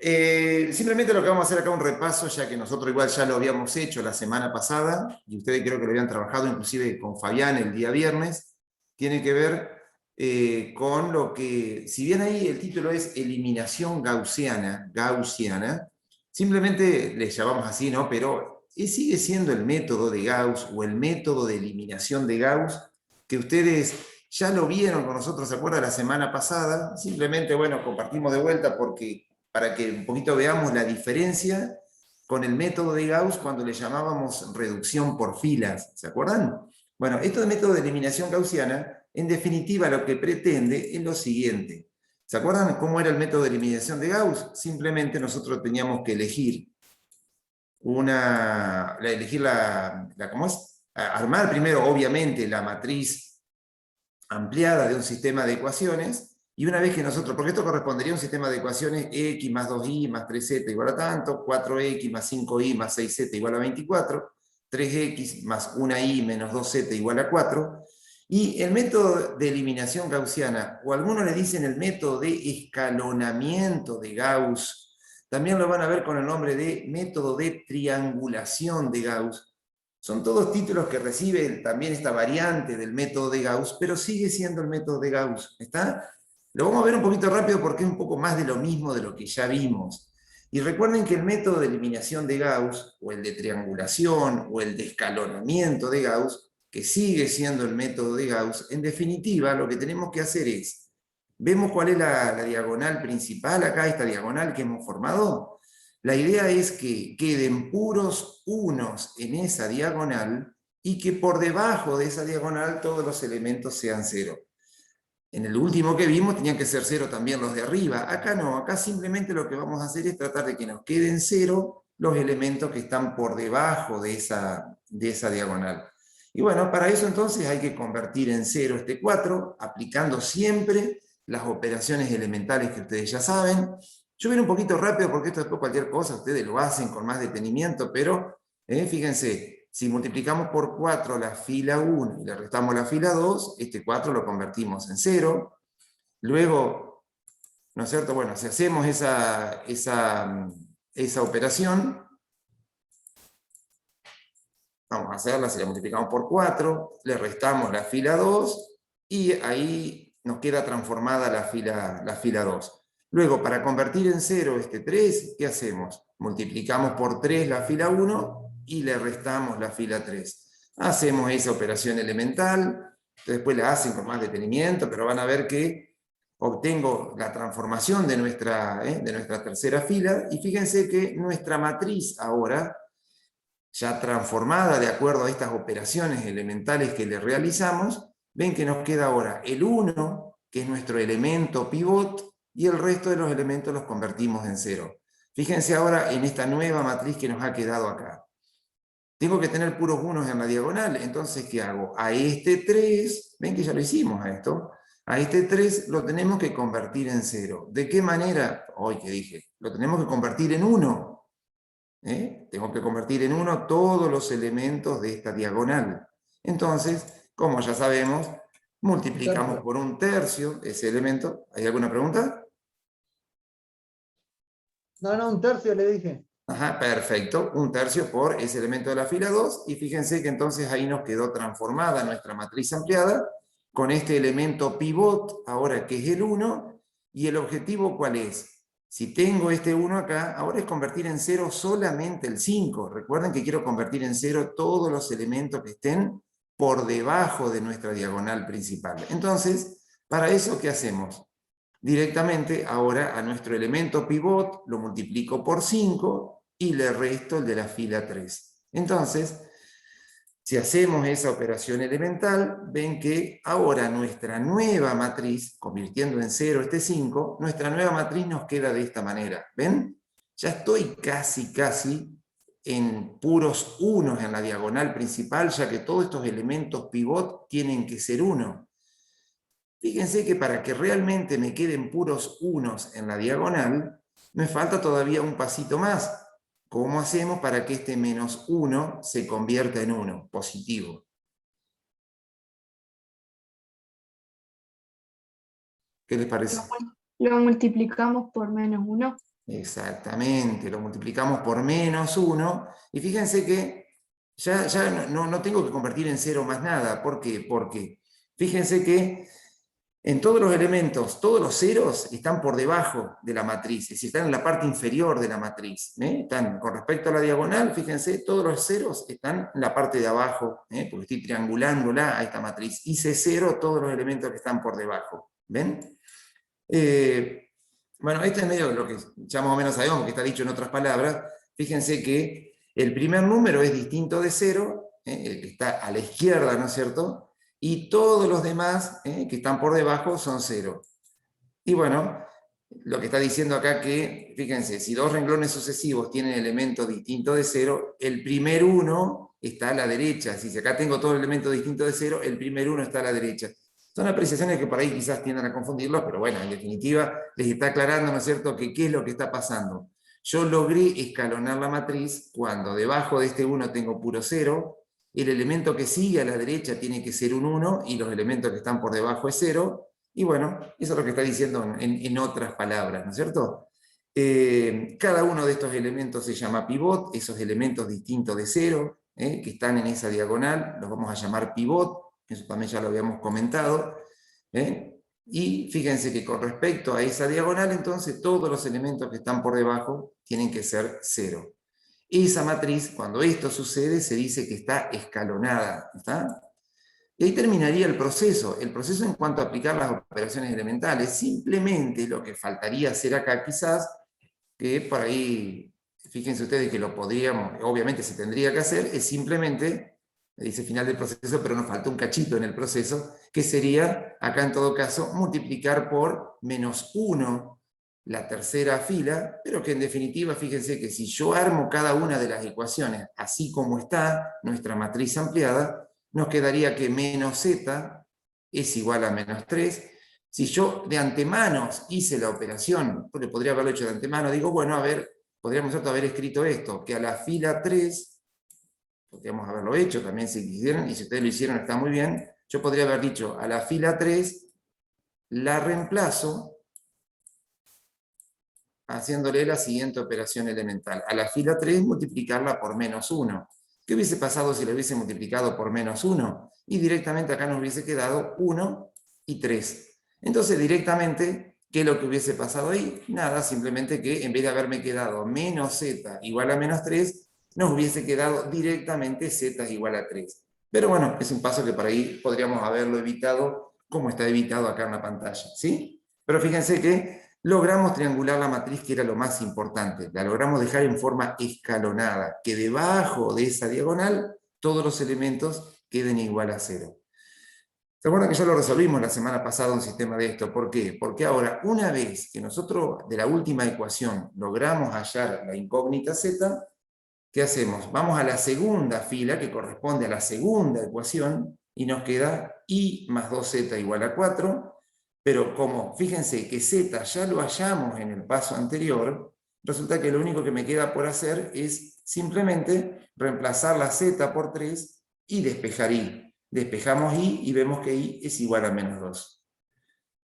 Simplemente lo que vamos a hacer acá un repaso, ya que nosotros igual ya lo habíamos hecho la semana pasada, y ustedes creo que lo habían trabajado inclusive con Fabián el día viernes, tiene que ver con lo que, si bien ahí el título es eliminación gaussiana, simplemente le llamamos así, ¿no? Pero sigue siendo el método de Gauss o el método de eliminación de Gauss que ustedes ya lo vieron con nosotros, ¿se acuerdan? La semana pasada, simplemente, bueno, compartimos de vuelta porque para que un poquito veamos la diferencia con el método de Gauss cuando le llamábamos reducción por filas, ¿se acuerdan? Bueno, esto de método de eliminación gaussiana, en definitiva lo que pretende es lo siguiente. ¿Se acuerdan cómo era el método de eliminación de Gauss? Simplemente nosotros teníamos que elegir ¿cómo es? Armar primero, obviamente, la matriz ampliada de un sistema de ecuaciones, y una vez que nosotros, porque esto correspondería a un sistema de ecuaciones x más 2y más 3z igual a tanto, 4x más 5y más 6z igual a 24, 3x más 1y menos 2z igual a 4, y el método de eliminación gaussiana, o algunos le dicen el método de escalonamiento de Gauss, también lo van a ver con el nombre de método de triangulación de Gauss. Son todos títulos que reciben también esta variante del método de Gauss, pero sigue siendo el método de Gauss. ¿Está? Lo vamos a ver un poquito rápido porque es un poco más de lo mismo de lo que ya vimos. Y recuerden que el método de eliminación de Gauss, o el de triangulación, o el de escalonamiento de Gauss, que sigue siendo el método de Gauss, en definitiva lo que tenemos que hacer es, vemos cuál es la diagonal principal acá, esta diagonal que hemos formado. La idea es que queden puros unos en esa diagonal y que por debajo de esa diagonal todos los elementos sean cero. En el último que vimos tenían que ser cero también los de arriba. Acá no, acá simplemente lo que vamos a hacer es tratar de que nos queden cero los elementos que están por debajo de esa diagonal. Y bueno, para eso entonces hay que convertir en cero este 4, aplicando siempre las operaciones elementales que ustedes ya saben. Yo voy a ir un poquito rápido porque esto después cualquier cosa ustedes lo hacen con más detenimiento, pero fíjense, si multiplicamos por 4 la fila 1 y le restamos la fila 2, este 4 lo convertimos en 0. Luego, ¿no es cierto? Bueno, si hacemos esa operación, vamos a hacerla, si la multiplicamos por 4, le restamos la fila 2 y ahí nos queda transformada la fila 2. Luego, para convertir en 0 este 3, ¿qué hacemos? Multiplicamos por 3 la fila 1 y le restamos la fila 3. Hacemos esa operación elemental, después la hacen con más detenimiento, pero van a ver que obtengo la transformación de nuestra tercera fila, y fíjense que nuestra matriz ahora, ya transformada de acuerdo a estas operaciones elementales que le realizamos, ven que nos queda ahora el 1, que es nuestro elemento pivot, y el resto de los elementos los convertimos en 0. Fíjense ahora en esta nueva matriz que nos ha quedado acá. Tengo que tener puros unos en la diagonal, entonces ¿qué hago? A este 3, ven que ya lo hicimos a esto, a este 3 lo tenemos que convertir en 0. ¿De qué manera? Hoy que dije, lo tenemos que convertir en 1. Tengo que convertir en 1 todos los elementos de esta diagonal. Entonces, como ya sabemos, multiplicamos por 1/3 ese elemento. ¿Hay alguna pregunta? No, no, un tercio le dije. Ajá, perfecto. 1/3 por ese elemento de la fila 2. Y fíjense que entonces ahí nos quedó transformada nuestra matriz ampliada con este elemento pivot, ahora que es el 1. ¿Y el objetivo cuál es? Si tengo este 1 acá, ahora es convertir en 0 solamente el 5. Recuerden que quiero convertir en 0 todos los elementos que estén por debajo de nuestra diagonal principal. Entonces, para eso, ¿qué hacemos? Directamente ahora a nuestro elemento pivot lo multiplico por 5 y le resto el de la fila 3. Entonces, si hacemos esa operación elemental, ven que ahora nuestra nueva matriz, convirtiendo en 0 este 5, nuestra nueva matriz nos queda de esta manera. ¿Ven? Ya estoy casi en puros unos en la diagonal principal, ya que todos estos elementos pivot tienen que ser 1. Fíjense que para que realmente me queden puros unos en la diagonal, me falta todavía un pasito más. ¿Cómo hacemos para que este menos 1 se convierta en 1, positivo? ¿Qué les parece? Lo multiplicamos por -1. Exactamente, lo multiplicamos por -1, y fíjense que ya no tengo que convertir en 0 más nada. ¿Por qué? Porque fíjense que en todos los elementos, todos los ceros están por debajo de la matriz, es decir, están en la parte inferior de la matriz. Están, con respecto a la diagonal, fíjense, todos los ceros están en la parte de abajo, porque estoy triangulándola a esta matriz. Hice 0 todos los elementos que están por debajo. ¿Ven? Bueno, esto es medio lo que ya más o menos sabemos, que está dicho en otras palabras. Fíjense que el primer número es distinto de 0, el que está a la izquierda, ¿no es cierto? Y todos los demás que están por debajo son 0. Y bueno, lo que está diciendo acá que, fíjense, si dos renglones sucesivos tienen elementos distintos de 0, el primer uno está a la derecha. Si acá tengo todo el elemento distinto de 0, el primer uno está a la derecha. Son apreciaciones que por ahí quizás tiendan a confundirlos, pero bueno, en definitiva les está aclarando, ¿no es cierto?, que qué es lo que está pasando. Yo logré escalonar la matriz cuando debajo de este 1 tengo puro 0, el elemento que sigue a la derecha tiene que ser un 1, y los elementos que están por debajo es 0, y bueno, eso es lo que está diciendo en otras palabras, ¿no es cierto? Cada uno de estos elementos se llama pivot, esos elementos distintos de 0, que están en esa diagonal, los vamos a llamar pivot, eso también ya lo habíamos comentado. Y fíjense que con respecto a esa diagonal, entonces todos los elementos que están por debajo tienen que ser 0. Esa matriz, cuando esto sucede, se dice que está escalonada. ¿Está? Y ahí terminaría el proceso. El proceso en cuanto a aplicar las operaciones elementales. Simplemente lo que faltaría hacer acá quizás, que por ahí, fíjense ustedes que lo podríamos, obviamente se tendría que hacer, es simplemente, dice final del proceso, pero nos falta un cachito en el proceso, que sería, acá en todo caso, multiplicar por -1 la tercera fila, pero que en definitiva, fíjense que si yo armo cada una de las ecuaciones así como está nuestra matriz ampliada, nos quedaría que -z es igual a -3. Si yo de antemano hice la operación, porque podría haberlo hecho de antemano, digo, bueno, a ver, podríamos haber escrito esto, que a la fila 3, podríamos haberlo hecho también si quisieran, y si ustedes lo hicieron está muy bien, yo podría haber dicho, a la fila 3 la reemplazo haciéndole la siguiente operación elemental. A la fila 3 multiplicarla por -1. ¿Qué hubiese pasado si lo hubiese multiplicado por -1? Y directamente acá nos hubiese quedado 1 y 3. Entonces directamente, ¿qué es lo que hubiese pasado ahí? Nada, simplemente que en vez de haberme quedado -z igual a -3, nos hubiese quedado directamente z igual a 3. Pero bueno, es un paso que por ahí podríamos haberlo evitado, como está evitado acá en la pantalla, ¿sí? Pero fíjense que logramos triangular la matriz, que era lo más importante. La logramos dejar en forma escalonada, que debajo de esa diagonal todos los elementos queden igual a 0. ¿Se acuerdan que ya lo resolvimos la semana pasada un sistema de esto? ¿Por qué? Porque ahora, una vez que nosotros de la última ecuación logramos hallar la incógnita z, ¿qué hacemos? Vamos a la segunda fila, que corresponde a la segunda ecuación, y nos queda y más 2z igual a 4, pero como, fíjense que z ya lo hallamos en el paso anterior, resulta que lo único que me queda por hacer es simplemente reemplazar la z por 3 y despejar y. Despejamos y vemos que y es igual a -2.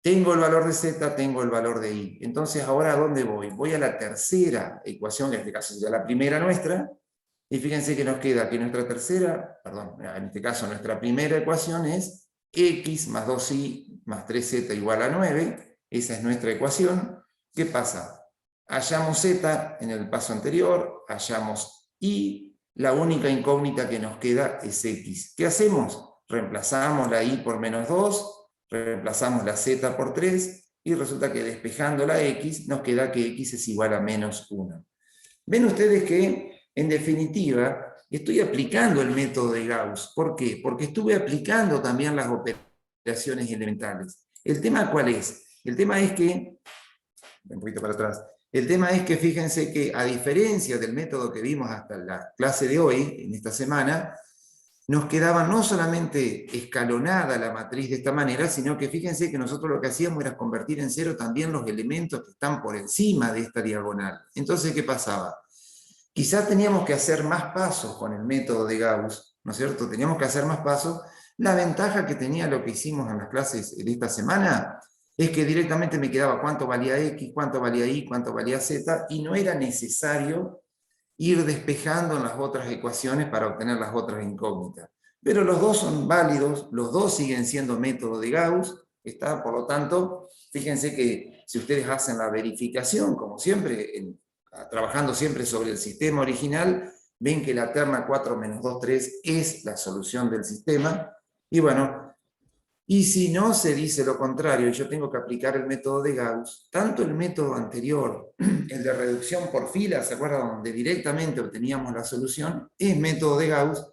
Tengo el valor de z, tengo el valor de y. Entonces, ¿ahora a dónde voy? Voy a la tercera ecuación, que en este caso sería la primera nuestra, y fíjense que nos queda que nuestra tercera, perdón, en este caso nuestra primera ecuación es x más 2y más 3z igual a 9. Esa es nuestra ecuación. ¿Qué pasa? Hallamos z en el paso anterior, hallamos y, la única incógnita que nos queda es x. ¿Qué hacemos? Reemplazamos la y por -2, reemplazamos la z por 3, y resulta que despejando la x, nos queda que x es igual a -1. Ven ustedes que, en definitiva, estoy aplicando el método de Gauss. ¿Por qué? Porque estuve aplicando también las operaciones elementales. ¿El tema cuál es? El tema es que, un poquito para atrás, el tema es que fíjense que, a diferencia del método que vimos hasta la clase de hoy, en esta semana, nos quedaba no solamente escalonada la matriz de esta manera, sino que fíjense que nosotros lo que hacíamos era convertir en 0 también los elementos que están por encima de esta diagonal. Entonces, ¿qué pasaba? Quizás teníamos que hacer más pasos con el método de Gauss, ¿no es cierto? Teníamos que hacer más pasos. La ventaja que tenía lo que hicimos en las clases de esta semana es que directamente me quedaba cuánto valía X, cuánto valía Y, cuánto valía Z, y no era necesario ir despejando en las otras ecuaciones para obtener las otras incógnitas. Pero los dos son válidos, los dos siguen siendo método de Gauss, ¿está? Por lo tanto, fíjense que si ustedes hacen la verificación, como siempre, trabajando siempre sobre el sistema original, ven que la terna 4 menos 2, 3 es la solución del sistema, y bueno, y si no se dice lo contrario, y yo tengo que aplicar el método de Gauss, tanto el método anterior, el de reducción por filas, ¿se acuerdan? Donde directamente obteníamos la solución, es método de Gauss,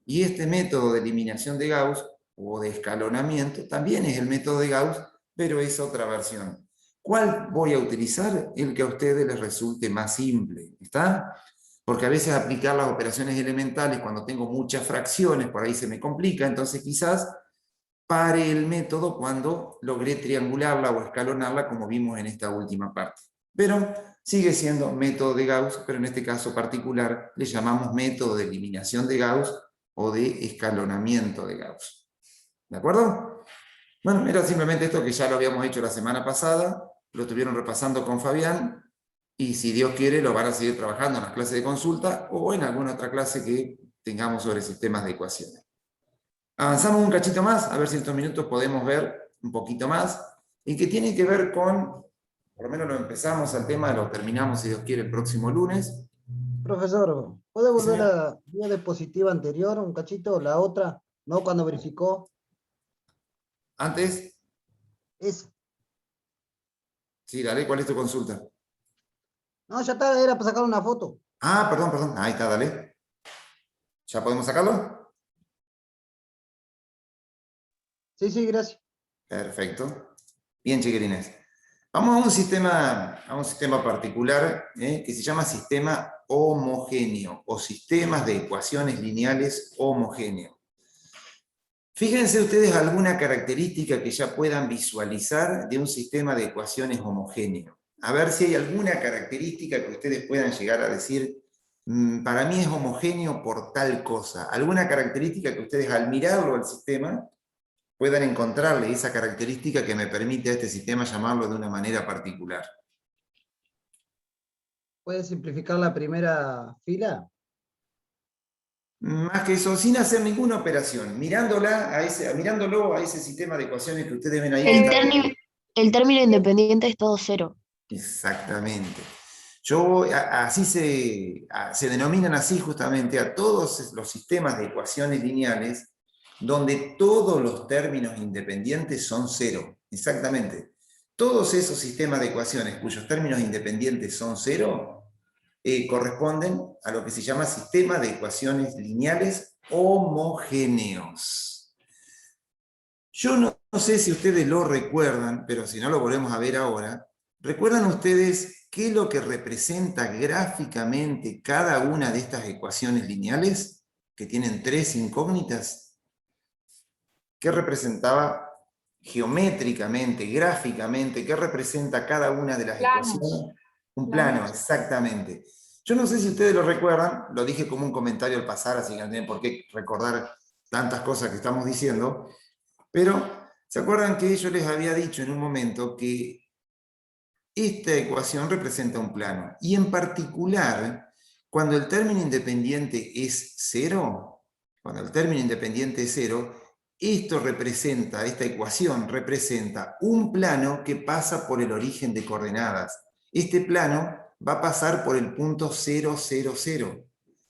y este método de eliminación de Gauss, o de escalonamiento, también es el método de Gauss, pero es otra versión. ¿Cuál voy a utilizar? El que a ustedes les resulte más simple, ¿está? Porque a veces aplicar las operaciones elementales cuando tengo muchas fracciones, por ahí se me complica, entonces quizás pare el método cuando logré triangularla o escalonarla, como vimos en esta última parte. Pero sigue siendo método de Gauss, pero en este caso particular le llamamos método de eliminación de Gauss o de escalonamiento de Gauss. ¿De acuerdo? Bueno, era simplemente esto que ya lo habíamos hecho la semana pasada, lo estuvieron repasando con Fabián, y si Dios quiere lo van a seguir trabajando en las clases de consulta o en alguna otra clase que tengamos sobre sistemas de ecuaciones. Avanzamos un cachito más, a ver si en estos minutos podemos ver un poquito más, y que tiene que ver con, por lo menos lo empezamos al tema, lo terminamos si Dios quiere el próximo lunes. Profesor, ¿puede Sí, volver a señor. la diapositiva anterior, un cachito, la otra? No, cuando verificó. Antes, Es, sí, dale, ¿cuál es tu consulta? no, ya está, era para sacar una foto. Ah, perdón, perdón, ahí está, dale. ¿Ya podemos sacarlo? Sí, sí, gracias. Perfecto. Bien, chiquilines. Vamos a un sistema particular que se llama sistema homogéneo o sistemas de ecuaciones lineales homogéneos. Fíjense ustedes alguna característica que ya puedan visualizar de un sistema de ecuaciones homogéneo. A ver si hay alguna característica que ustedes puedan llegar a decir, para mí es homogéneo por tal cosa. Alguna característica que ustedes al mirarlo al sistema puedan encontrarle esa característica que me permite a este sistema llamarlo de una manera particular. ¿Puede simplificar la primera fila? Más que eso, sin hacer ninguna operación, mirándolo a ese sistema de ecuaciones que ustedes ven ahí que El está. el término independiente es todo cero. Exactamente. Así se denominan así justamente a todos los sistemas de ecuaciones lineales donde todos los términos independientes son cero. Exactamente. Todos esos sistemas de ecuaciones cuyos términos independientes son cero corresponden a lo que se llama sistema de ecuaciones lineales homogéneos. Yo no sé si ustedes lo recuerdan, pero si no lo volvemos a ver ahora. ¿Recuerdan ustedes qué es lo que representa gráficamente cada una de estas ecuaciones lineales que tienen tres incógnitas? ¿Qué representaba geométricamente, gráficamente? ¿Qué representa cada una de las ecuaciones? Un plano, exactamente. Yo no sé si ustedes lo recuerdan, lo dije como un comentario al pasar, así que no tienen por qué recordar tantas cosas que estamos diciendo, pero ¿se acuerdan que yo les había dicho en un momento que esta ecuación representa un plano? Y en particular, cuando el término independiente es cero, cuando el término independiente es cero, esta ecuación representa un plano que pasa por el origen de coordenadas. Este plano va a pasar por el punto 0, 0, 0.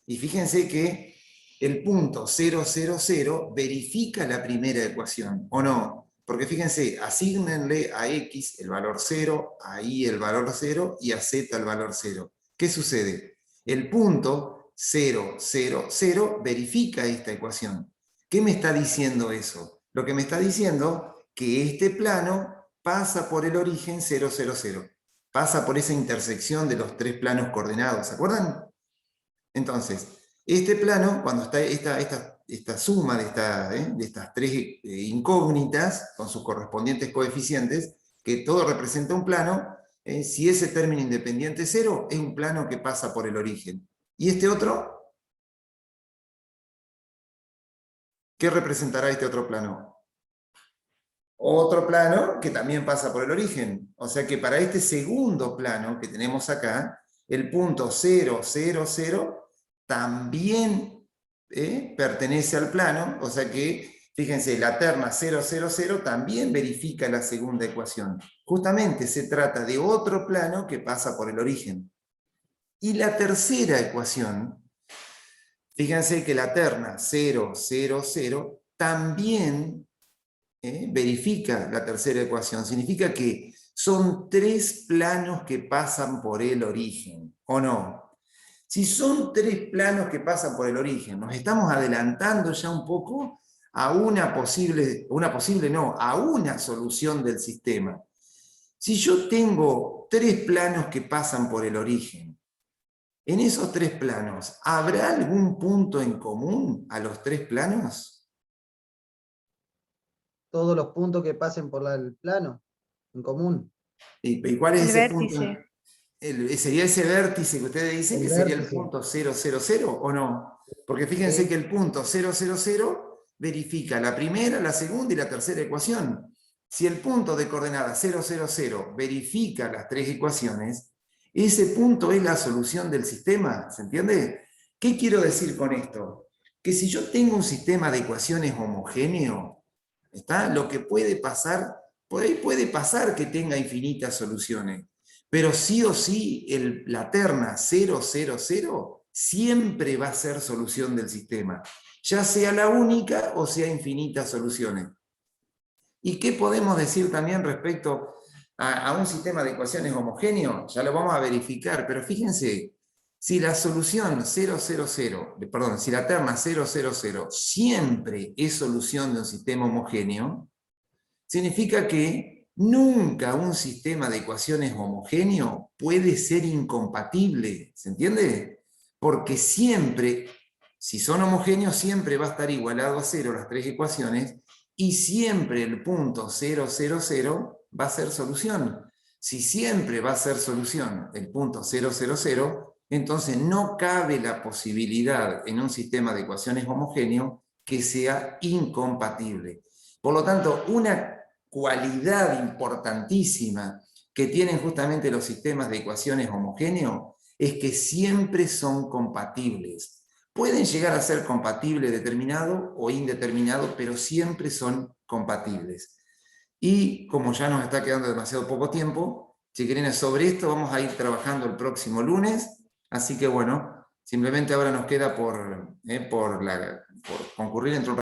Y fíjense que el punto 0, 0, 0 verifica la primera ecuación, ¿o no? Porque fíjense, asígnenle a X el valor 0, a Y el valor 0 y a Z el valor 0. ¿Qué sucede? El punto 0, 0, 0 verifica esta ecuación. ¿Qué me está diciendo eso? Lo que me está diciendo que este plano pasa por el origen 0, 0, 0. Pasa por esa intersección de los tres planos coordenados, ¿se acuerdan? Entonces, este plano, cuando está esta suma de estas tres incógnitas, con sus correspondientes coeficientes, que todo representa un plano, si ese término independiente es cero, es un plano que pasa por el origen. ¿Y este otro? ¿Qué representará este otro plano? otro plano que también pasa por el origen. O sea que para este segundo plano que tenemos acá, el punto 0, 0, 0 también pertenece al plano, o sea que, fíjense, la terna 0, 0, 0 también verifica la segunda ecuación. Justamente se trata de otro plano que pasa por el origen. Y la tercera ecuación, fíjense que la terna 0, 0, 0 también verifica la tercera ecuación. Significa que son 3 planos que pasan por el origen, ¿o no? Si son 3 planos que pasan por el origen, nos estamos adelantando ya un poco a a una solución del sistema. Si yo tengo 3 planos que pasan por el origen, en esos 3 planos, ¿habrá algún punto en común a los 3 planos? Todos los puntos que pasen por el plano en común. ¿Y cuál es El ese punto? vértice. ¿Sería ese vértice que ustedes dicen El que sería el vértice. punto 0, 0, 0 o no? Porque fíjense Sí. que el punto 0, 0, 0 verifica la primera, la segunda y la tercera ecuación. Si el punto de coordenada 0, 0, 0 verifica las 3 ecuaciones, ese punto es la solución del sistema, ¿se entiende? ¿Qué quiero decir con esto? Que si yo tengo un sistema de ecuaciones homogéneo, ¿está? Lo que puede pasar, puede pasar que tenga infinitas soluciones, pero sí o sí la terna 0, 0, 0 siempre va a ser solución del sistema, ya sea la única o sea infinitas soluciones. ¿Y qué podemos decir también respecto a un sistema de ecuaciones homogéneo? Ya lo vamos a verificar, pero fíjense, si la solución 0, 0, 0, perdón, si la terna 0, 0, 0 siempre es solución de un sistema homogéneo, significa que nunca un sistema de ecuaciones homogéneo puede ser incompatible, ¿se entiende? Porque siempre, si son homogéneos, siempre va a estar igualado a 0 las 3 ecuaciones, y siempre el punto 0, 0, 0 va a ser solución. Si siempre va a ser solución el punto 0, 0, 0, entonces no cabe la posibilidad en un sistema de ecuaciones homogéneo que sea incompatible. Por lo tanto, una cualidad importantísima que tienen justamente los sistemas de ecuaciones homogéneos es que siempre son compatibles. Pueden llegar a ser compatibles determinado o indeterminado, pero siempre son compatibles. Y como ya nos está quedando demasiado poco tiempo, chiquilines, sobre esto vamos a ir trabajando el próximo lunes, así que bueno, simplemente ahora nos queda por concurrir entre